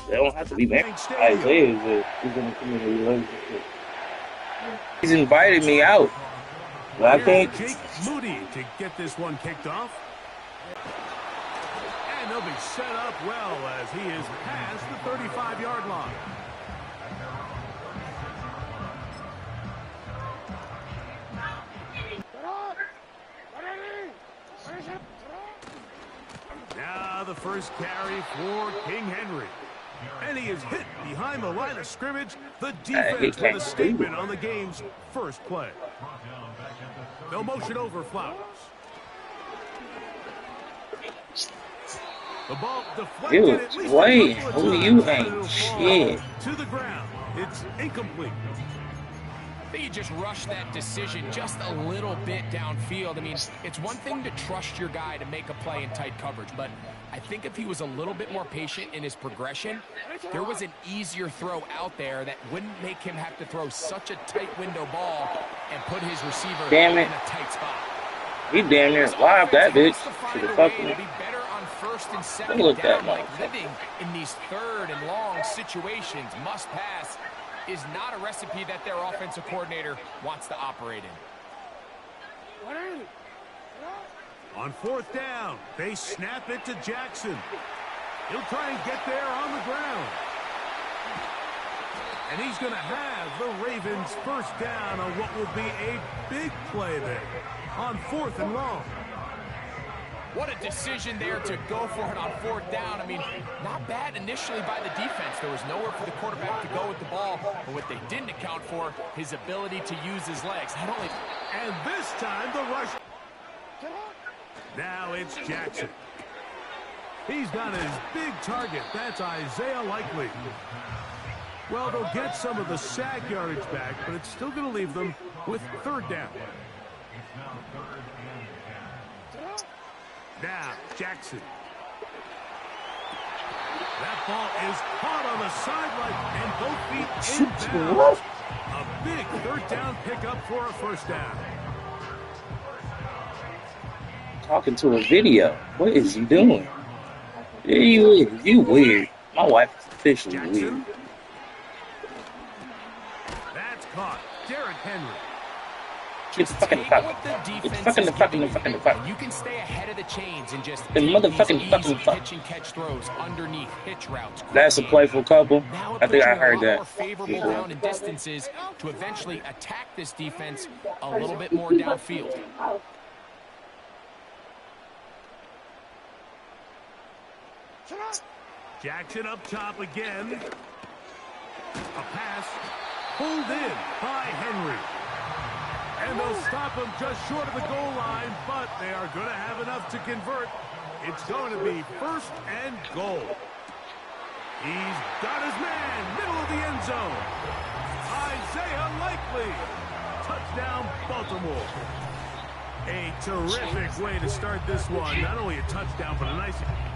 They don't have to be married. Isaiah is in a community relationship. He's invited me out. But I can't. Jake Moody to get this one kicked off. And they'll be set up well as he is past the 35-yard line. Now the first carry for King Henry. And he is hit behind the line of scrimmage. The defense with a statement on the game's first play. They'll motion over Flowers. The ball deflected. Dude, at least wait, a couple who of you times, ain't but shit. it'll fall to the ground. It's incomplete. I think you just rushed that decision just a little bit downfield. I mean, it's one thing to trust your guy to make a play in tight coverage, but I think if he was a little bit more patient in his progression, there was an easier throw out there that wouldn't make him have to throw such a tight window ball and put his receiver in a tight spot. He damn near lobbed that bitch to the fucking. First and second down, like living in these third and long situations, must pass is not a recipe that their offensive coordinator wants to operate in. On fourth down, they snap it to Jackson. He'll try and get there on the ground. And he's going to have the Ravens first down on what will be a big play there on fourth and long. What a decision there to go for it on fourth down. I mean, not bad initially by the defense. There was nowhere for the quarterback to go with the ball. But what they didn't account for, his ability to use his legs. Not only... And this time, the rush. Now it's Jackson. He's got his big target. That's Isaiah Likely. Well, they'll get some of the sack yardage back, but it's still going to leave them with third down. Now, Jackson. That ball is caught on the sideline, and both feet inbounds. A big third down pickup for a first down. Talking to a video. What is he doing? Yeah, you weird. My wife is officially Jackson. weird. That's caught. Derrick Henry. It's fucking fuck. It's fucking fuck. You can stay ahead of the chains and just The motherfucking fucking fuck. pitch and catch throws underneath hitch routes. That's a playful couple. Now I think I heard More that. favorable down and distances to eventually attack this defense a little bit more downfield. Jackson up top again. A pass pulled in by Henry. And they'll stop him just short of the goal line, but they are going to have enough to convert. It's going to be first and goal. He's got his man, middle of the end zone. Isaiah Likely. Touchdown, Baltimore. A terrific way to start this one. Not only a touchdown, but a nice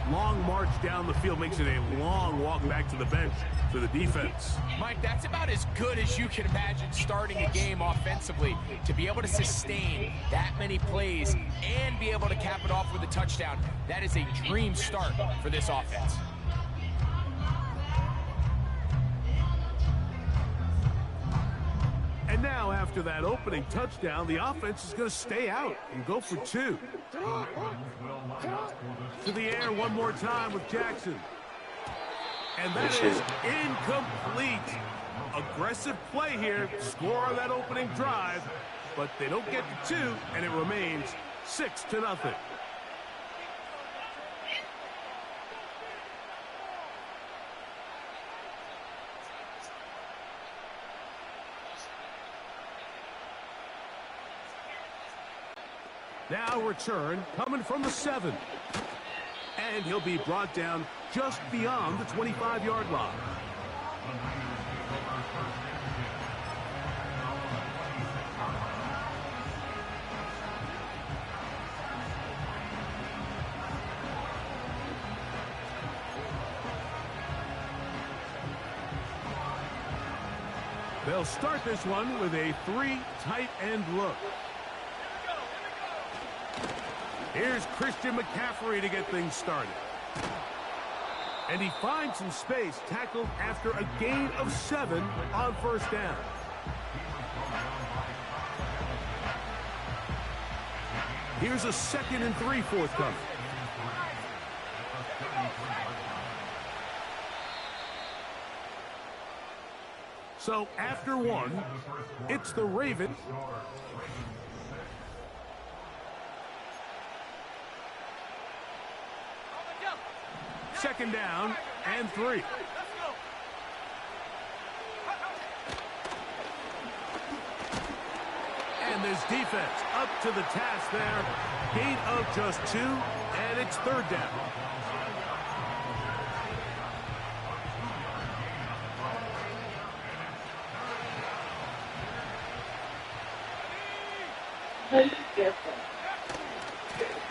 long march down the field. Makes it a long walk back to the bench for the defense. Mike, that's about as good as you can imagine starting a game offensively. To be able to sustain that many plays and be able to cap it off with a touchdown, that is a dream start for this offense. And now, after that opening touchdown, the offense is going to stay out and go for two. To the air one more time with Jackson. And that is incomplete. Aggressive play here. Score on that opening drive. But they don't get to two, and it remains 6-0. Now return coming from the 7. And he'll be brought down just beyond the 25-yard line. They'll start this one with a 3 tight end look. Here's Christian McCaffrey to get things started. And he finds some space, tackled after a gain of 7 on first down. Here's a 2nd and 3 forthcoming. So after 1, it's the Ravens. Second down and 3. And this defense up to the task there. Gain of just 2, and it's 3rd down.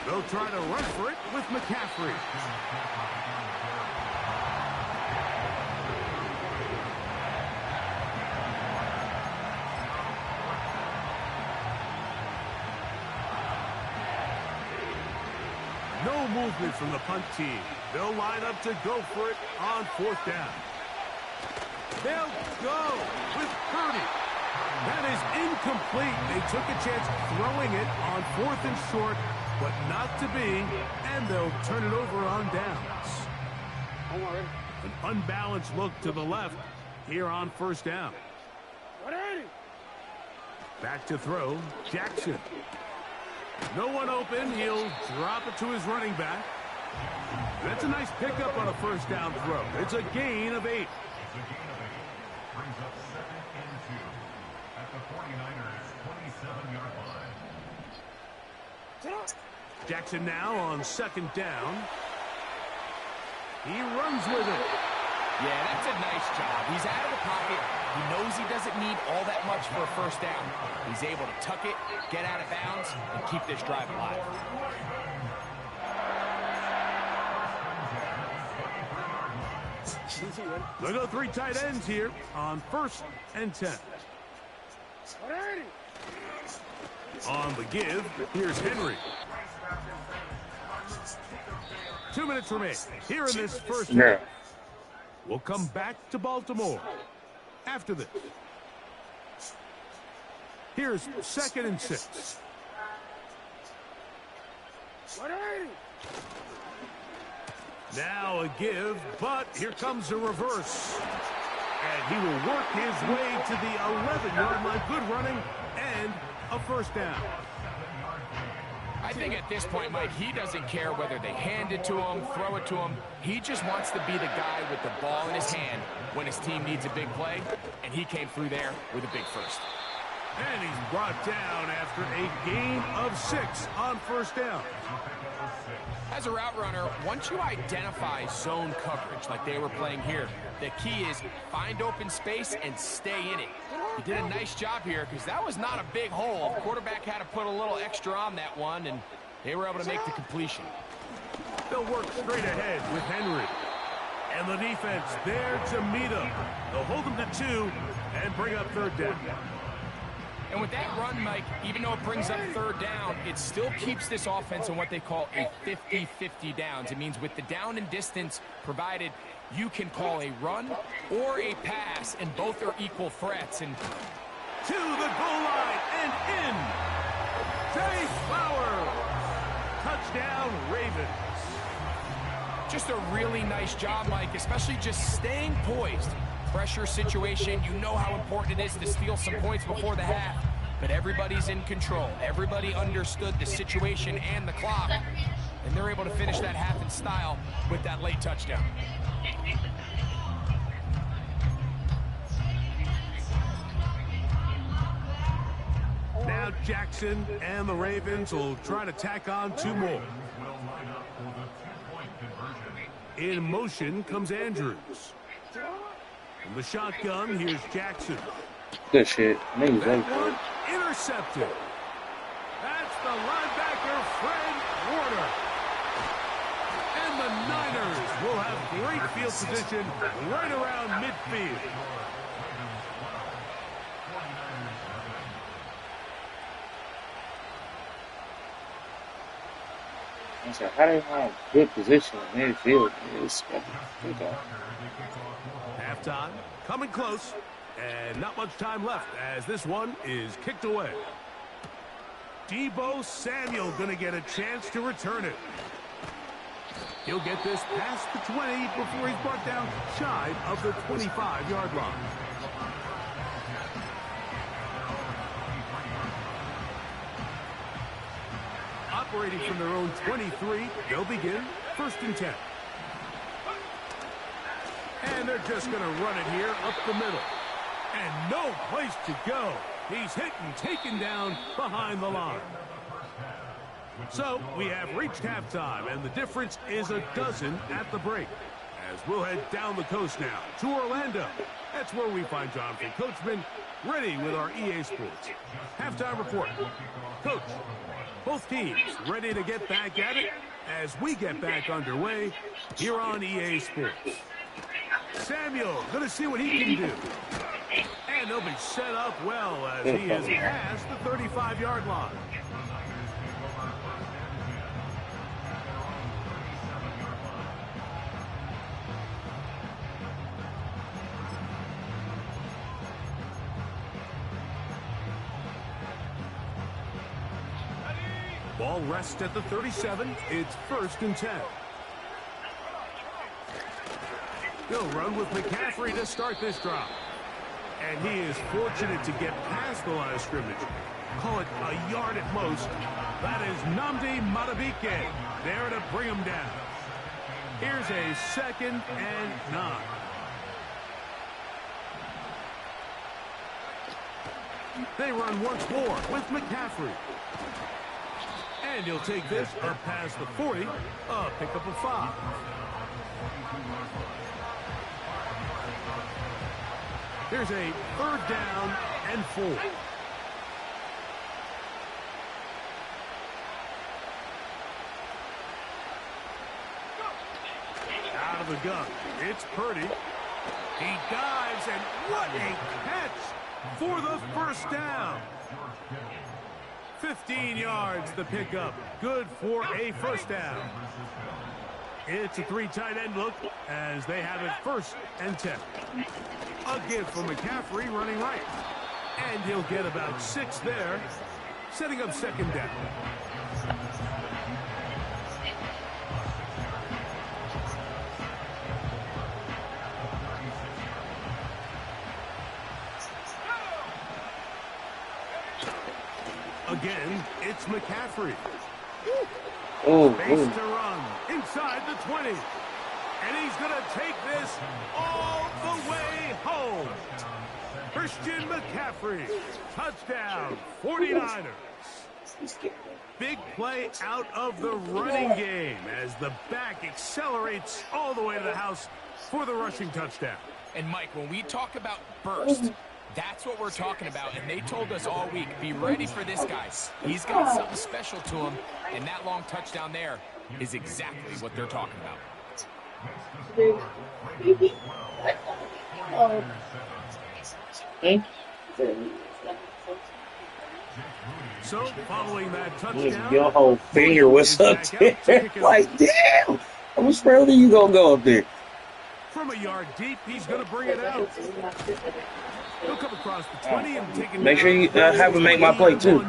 They'll try to run for it with McCaffrey. No movement from the punt team. They'll line up to go for it on 4th down. They'll go with Purdy. That is incomplete. They took a chance throwing it on 4th and short, but not to be, and they'll turn it over on downs. An unbalanced look to the left here on 1st down. Back to throw, Jackson. No one open. He'll drop it to his running back. That's a nice pickup on a 1st down throw. It's a gain of 8. Brings up 2nd and 2 at the 49ers 27-yard line. Jackson now on 2nd down. He runs with it. Yeah, that's a nice job. He's out of the pocket. He knows he doesn't need all that much for a 1st down. He's able to tuck it, get out of bounds, and keep this drive alive. They go 3 tight ends here on 1st and 10. On the give, here's Henry. 2 minutes remain here in this 1st half. We'll come back to Baltimore after this. Here's 2nd and 6. Now a give, but here comes a reverse. And he will work his way to the 11-yard line. Good running and a 1st down. I think at this point, Mike, he doesn't care whether they hand it to him, throw it to him. He just wants to be the guy with the ball in his hand when his team needs a big play, and he came through there with a big 1st. And he's brought down after a gain of 6 on 1st down. As a route runner, once you identify zone coverage like they were playing here, the key is find open space and stay in it. He did a nice job here because that was not a big hole. The quarterback had to put a little extra on that one, and they were able to make the completion. They'll work straight ahead with Henry. And the defense there to meet him. They'll hold him to 2 and bring up 3rd down. And with that run, Mike, even though it brings up 3rd down, it still keeps this offense on what they call a 50-50 downs. It means with the down and distance provided, you can call a run or a pass, and both are equal threats. And to the goal line and in. Jay Flowers. Touchdown, Ravens. Just a really nice job, Mike, especially just staying poised. Pressure situation, you know how important it is to steal some points before the half, but everybody's in control. Everybody understood the situation and the clock, and they're able to finish that half in style with that late touchdown. Now Jackson and the Ravens will try to tack on 2 more. In motion comes Andrews. From the shotgun, here's Jackson. Good shit. Niggas That one intercepted. That's the linebacker, Fred Warner. And the Niners will have great field position right around midfield. I said, how they have good position in midfield? Halftime, coming close, and not much time left as this one is kicked away. Deebo Samuel going to get a chance to return it. He'll get this past the 20 before he's brought down shy of the 25-yard line. Operating from their own 23, they'll begin 1st and 10. And they're just going to run it here up the middle. And no place to go. He's hit and taken down behind the line. So we have reached halftime, and the difference is a dozen at the break. As we'll head down the coast now to Orlando. That's where we find Jonathan Coachman ready with our EA Sports halftime report. Coach, both teams ready to get back at it as we get back underway here on EA Sports. Samuel going to see what he can do. And they'll be set up well as he has passed the 35-yard line. Ball rests at the 37. It's 1st and 10. They'll run with McCaffrey to start this drive. And he is fortunate to get past the line of scrimmage. Call it a yard at most. That is Nnamdi Madubuike there to bring him down. Here's a 2nd and 9. They run once more with McCaffrey. And he'll take this up past the 40, a pickup of 5. Here's a 3rd down and 4. Out of the gun, it's Purdy. He dives, and what a catch for the 1st down. 15 yards the pickup. Good for a 1st down. It's a 3 tight end look as they have it 1st and 10. A give for McCaffrey running right. And he'll get about 6 there, setting up 2nd down. Again, it's McCaffrey. Base to run inside the 20. And he's going to take this all the way home. Christian McCaffrey, touchdown, 49ers. Big play out of the running game as the back accelerates all the way to the house for the rushing touchdown. And Mike, when we talk about burst, that's what we're talking about, and they told us all week, be ready for this guy. He's got something special to him, and that long touchdown there is exactly what they're talking about. So, following that touchdown, your whole finger was up there. Like, damn, how much further you gonna go up there? From a yard deep, he's going to bring it out. He'll come across the 20 and take it. Make sure you have him make my play too.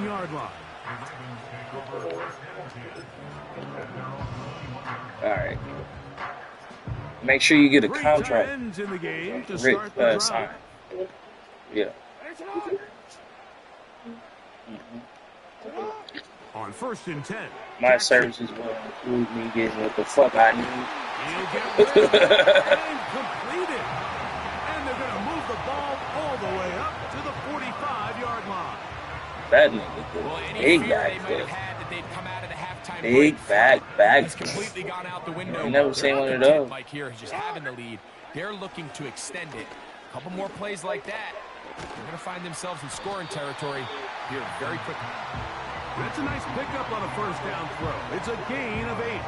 All right. Make sure you get a contract. In the game to start the sign. Yeah. On 1st and 10. My services will include me getting what the fuck I need. He'll get rid of it and complete it. And they're going to move the ball all the way up to the 45-yard line. That nigga good. Big back there. Big back. He's completely gone out the window. You never seen one of those. Mike here is just having the lead. They're looking to extend it. A couple more plays like that. They're going to find themselves in scoring territory here very quickly. That's a nice pickup on a 1st down throw. It's a gain of 8.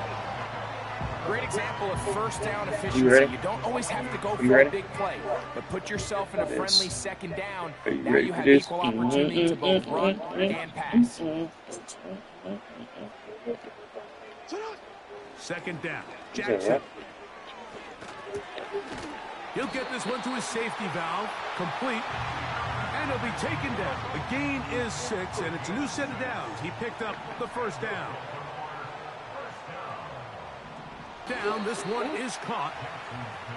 Great example of 1st down efficiency. You don't always have to go for a big play, but put yourself in a friendly 2nd down. Now you have equal opportunity to both run and pass. Second down. Is that Jackson. right? He'll get this one to his safety valve. Complete. And he'll be taken down. The gain is 6, and it's a new set of downs. He picked up the first down. This one is caught.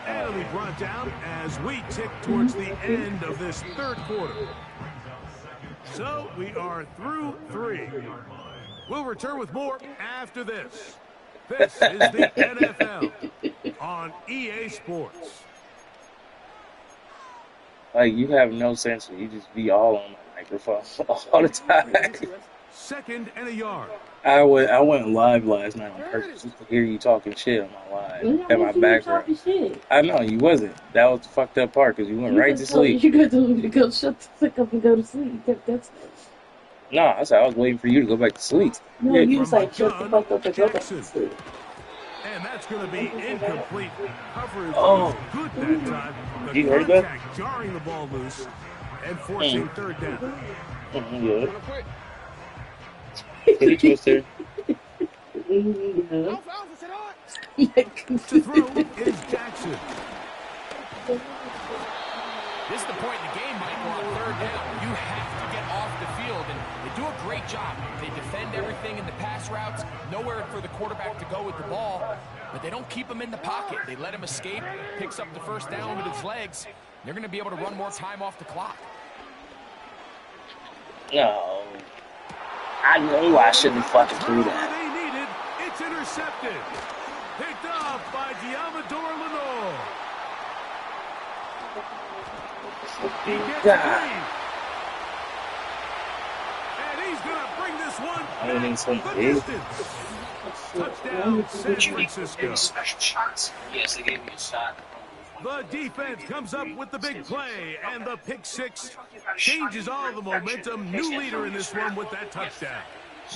And it'll be brought down as we tick towards the end of this third quarter. So we are through 3. We'll return with more after this. This is the NFL on EA Sports. Like, you have no sense. You just be all on the microphone all the time. Second and a yard. I went live last night on purpose just to hear you talking shit on my live at my background. I know you wasn't. That was the fucked up part because you went right to sleep. You got to go shut the fuck up and go to sleep. That's No, I said I was waiting for you to go back to sleep. no. You was like shut the fuck up and go back to sleep. And that's going to be incomplete. Coverage Oh. was good that time. The You heard that? contact jarring the ball loose and forcing third down. Yeah. Kitty twister. To throw is Jackson. This is the point in the game, Michael, on third down. You have to get off the field, and they do a great job. They defend everything in the pass routes, nowhere for the quarterback to go with the ball, but they don't keep him in the pocket. They let him escape, picks up the first down with his legs. They're going to be able to run more time off the clock. No. I know I shouldn't fucking do that. They needed. It's intercepted. Picked off by Diamador Lenore. He gets God. 3. And he's going to bring this one I mean, back some the big. distance. Touchdown, San Francisco. Special shots. Yes, they gave me a shot. The defense comes up with the big play, and the pick 6 changes all the momentum. New leader in this one with that touchdown.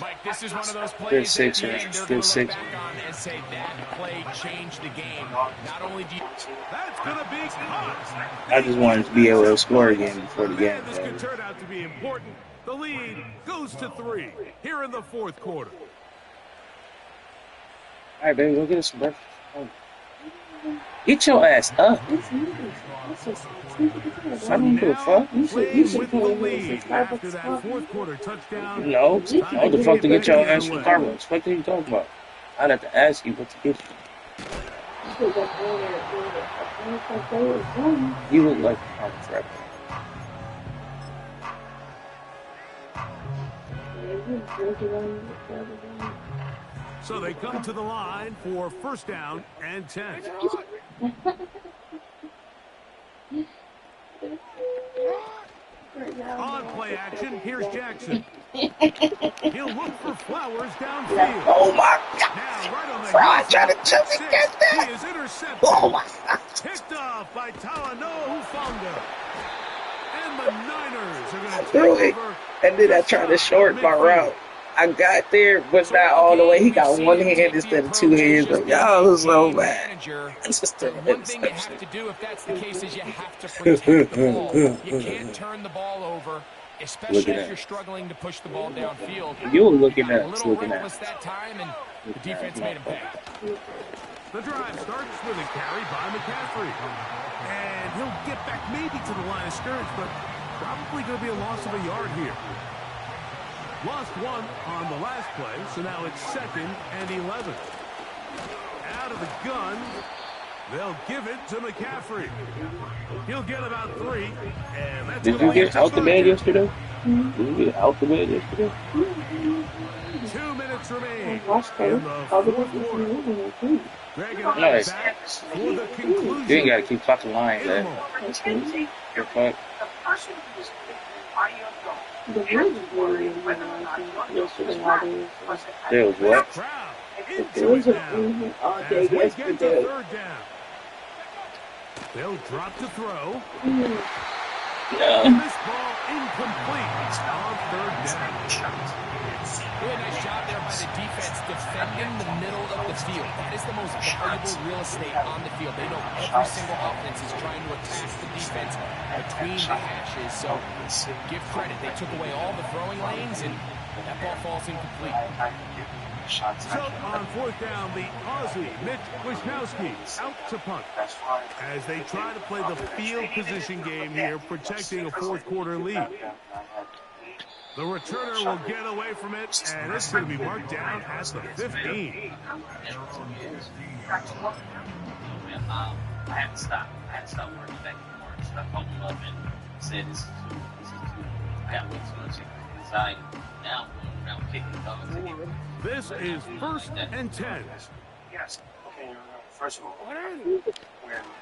Mike, this is one of those Good plays that six, at the man. end they're Good going to look six. back on and say that play changed the game. Not only do you... That's going to be caught. I just wanted to be able to score again before the game. Man, this could turn out to be important. The lead goes to 3 here in the fourth quarter. All right, baby, go get us some breakfast. Get your ass up. I don't give a fuck. You Playing should with the pay lead after that Starbucks. fourth quarter touchdown. No, no, the fuck to get your ass from Starbucks. What are you talking about? I'd have to ask you what to get you. You look like I'm forever. So they come to the line for first down and 10. On play action, here's Jackson. He'll look for Flowers downfield. Oh my God! Now, right on the Fry trying to tell me six, get that. he is intercepted. Oh my God! Picked off by Talanoa Hufanga. And the Niners are going to Threw take it, over. and then I tried to short my route. I got there, but not all the way. He got one hand instead of 2 hands. Like, y'all was so bad. It's just an One thing you have to do if that's the case is you have to protect the ball. You can't turn the ball over, especially if you're struggling to push the ball downfield. You were looking Got a at us, little looking at reckless us. that time, and the defense made him pay. The drive starts with a carry by McCaffrey. And he'll get back maybe to the line of scrimmage, but probably going to be a loss of a yard here. Lost 1 on the last play, so now it's 2nd and 11. Out of the gun, they'll give it to McCaffrey. He'll get about 3, and that's Did you get out the bed yesterday? Did you get out the bed yesterday? 2 minutes remain Watch in those. the All the fourth way quarter. to Dragging Nice. it back for the conclusion. You ain't gotta keep fucking lying, in a man. moment. You're fuck. the Wizards were yesterday. There was what? Crowd The into it Wizards now. were all As day we get to yesterday. third down. They'll drop to throw. No. This ball incomplete on third down. Really nice job there by the defense defending the middle of the field. That is the most valuable real estate on the field. They know every single offense is trying to attack the defense between the hashes. So give credit. They took away all the throwing lanes, and that ball falls incomplete. So on fourth down, the Aussie, Mitch Wisnowski, out to punt. As they try to play the field position game here, protecting a fourth quarter lead. The returner will get away from it, and it's going to be marked down at the 15. I had to stop. I had to stop working back and forth. So I called him up and said, this is too I got way too much anxiety. Now I'm going around kicking dogs again. This is 1st and 10. Yes. Okay, first of all,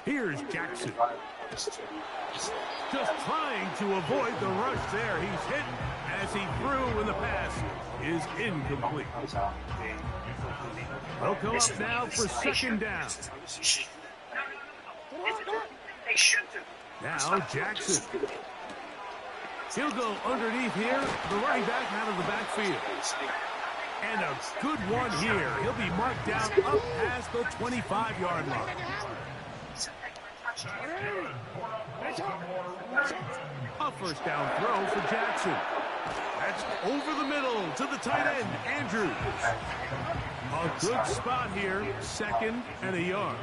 here's Jackson. Just trying to avoid the rush there. He's hit as he threw when the pass is incomplete. They'll come up now for second down. Now Jackson. He'll go underneath here. The running back out of the backfield. And a good one here. He'll be marked down up past the 25-yard line. A first down throw for Jackson. That's over the middle to the tight end, Andrews. A good spot here, 2nd and a yard.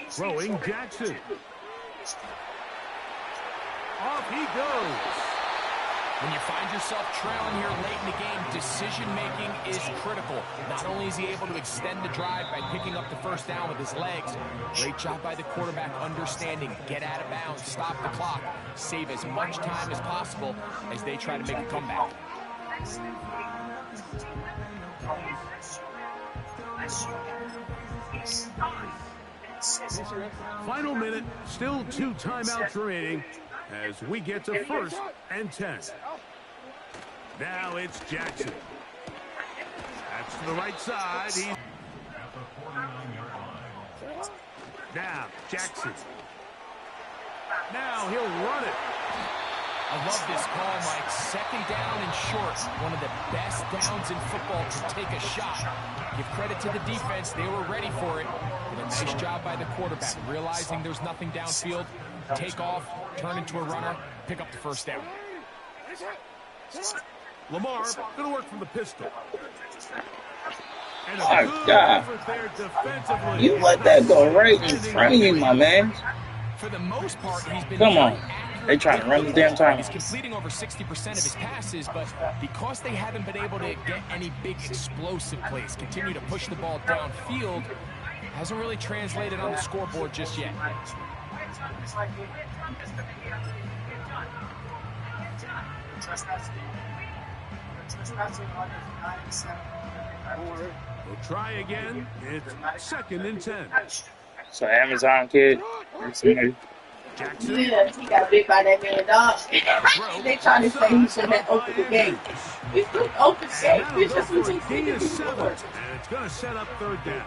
Throwing Jackson. Off he goes. When you find yourself trailing here late in the game, decision-making is critical. Not only is he able to extend the drive by picking up the first down with his legs, great job by the quarterback understanding, get out of bounds, stop the clock, save as much time as possible as they try to make a comeback. Final minute, still 2 timeouts remaining as we get to 1st and 10. Now it's Jackson. That's to the right side. Now Jackson. Now he'll run it. I love this call, Mike. 2nd down and short. One of the best downs in football to take a shot. Give credit to the defense. They were ready for it. And a nice job by the quarterback. Realizing there's nothing downfield. Take off, turn into a runner, pick up the first down. Lamar going to work from the pistol. And My God. there defensively. You let that go right in front of you, my man. For the most part, he's been Come on. very accurate. They trying to run this damn time. He's completing over 60% of his passes, but because they haven't been able to get any big explosive plays, continue to push the ball downfield, hasn't really translated on the scoreboard just yet. We'll try again. It's 2nd and 10. So Amazon kid. Jackson. Yeah, he got bit by that man, dog. They trying to say he shouldn't have opened the gate. He should open the gate. It's just what he said. And it's going to set up 3rd down.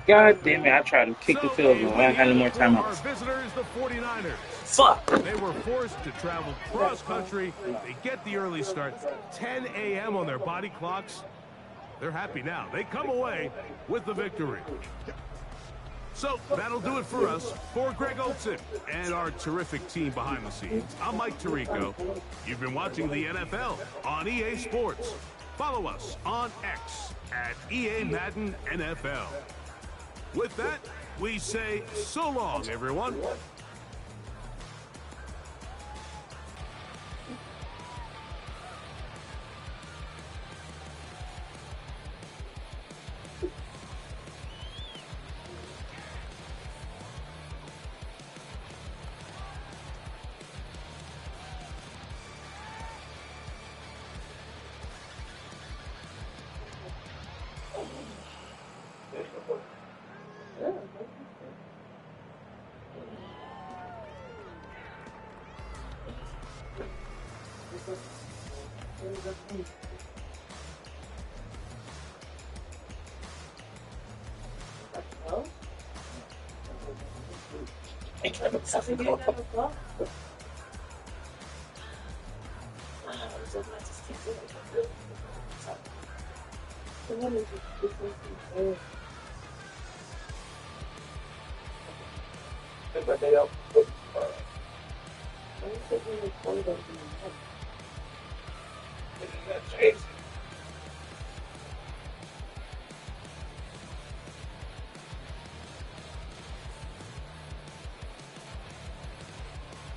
God damn it, I tried to kick the field goal. I don't have any more time Our out. visitors, the 49ers. Fuck. They were forced to travel cross-country. They get the early start, 10 a.m. on their body clocks. They're happy now. They come away with the victory. So that'll do it for us. For Greg Olson and our terrific team behind the scenes, I'm Mike Tirico. You've been watching the NFL on EA Sports. Follow us on X at EA Madden NFL. With that, we say so long, everyone. But they don't put I don't think we record those in the night. That's crazy.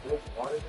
There's water there?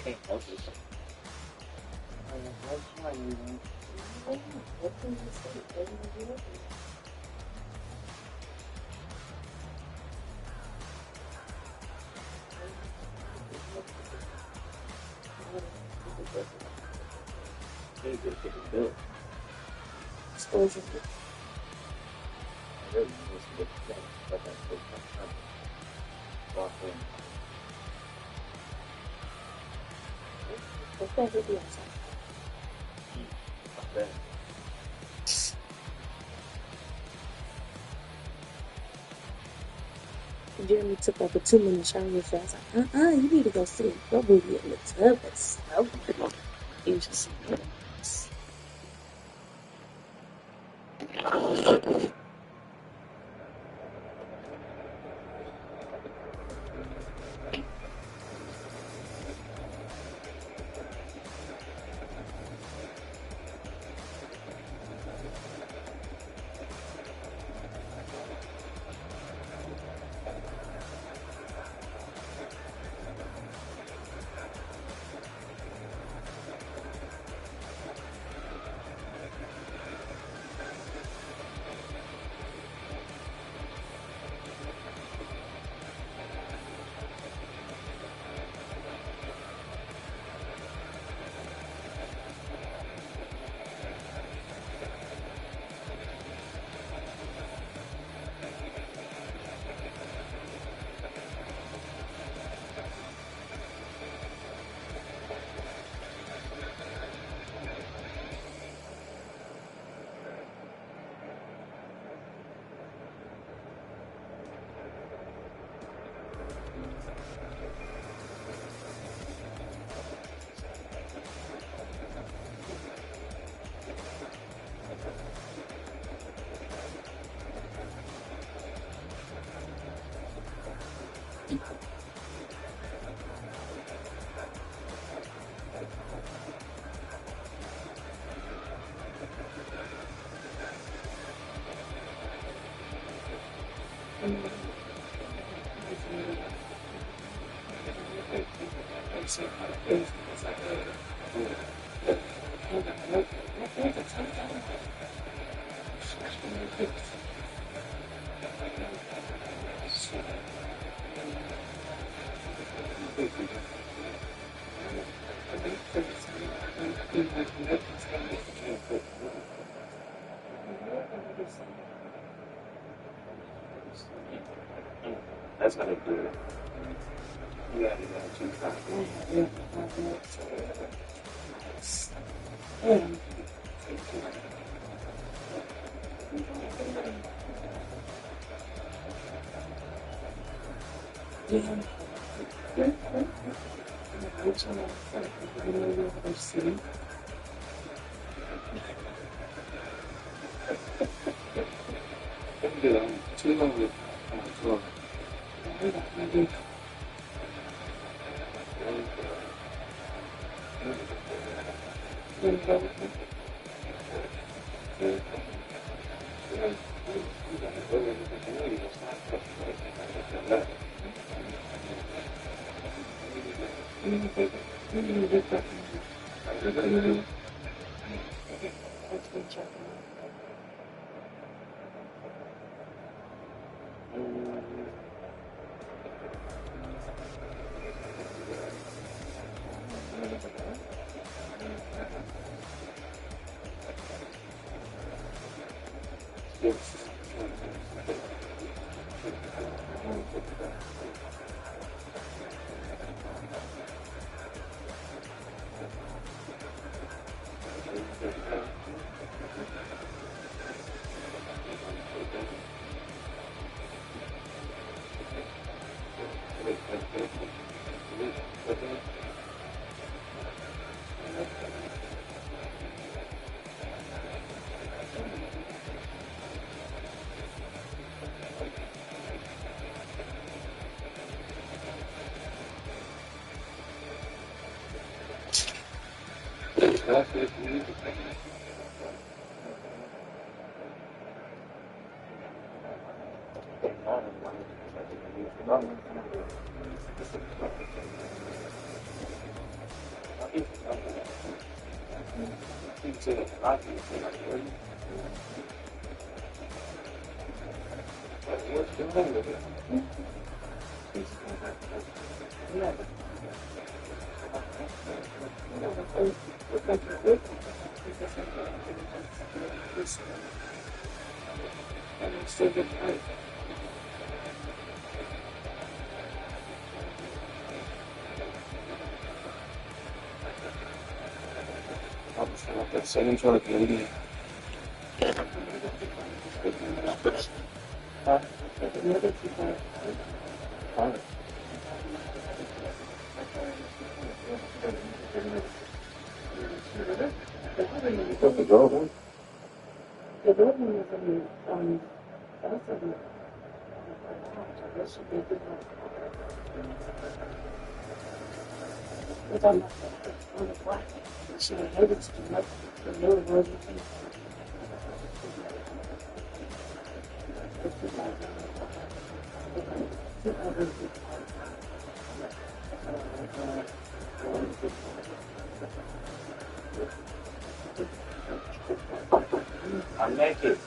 Okay, okay. Jeremy took like a 2-minute shower, so I was like, you need to go sit your booty in the tub and smoke. He was just that's gonna do it. You gotta do that 2 times. Second try to maybe. I make it.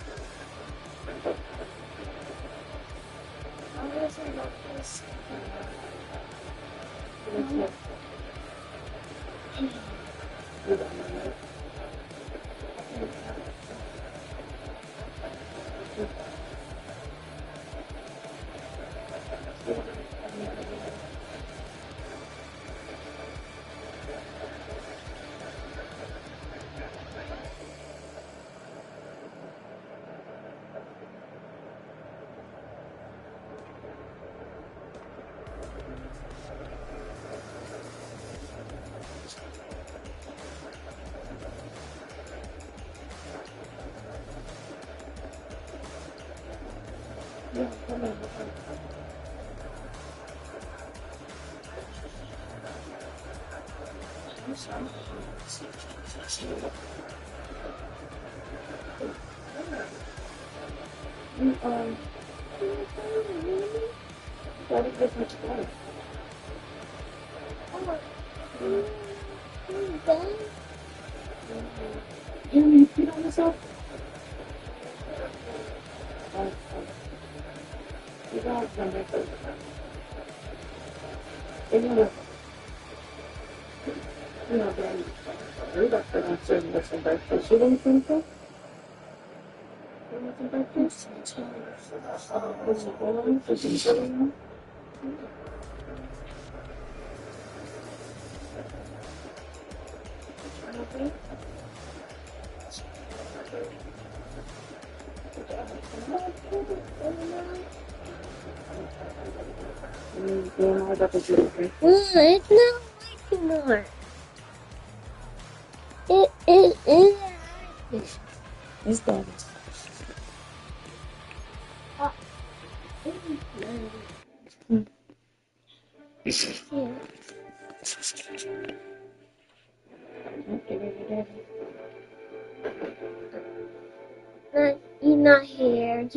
It's not like anymore. It is. It's done. You're not here.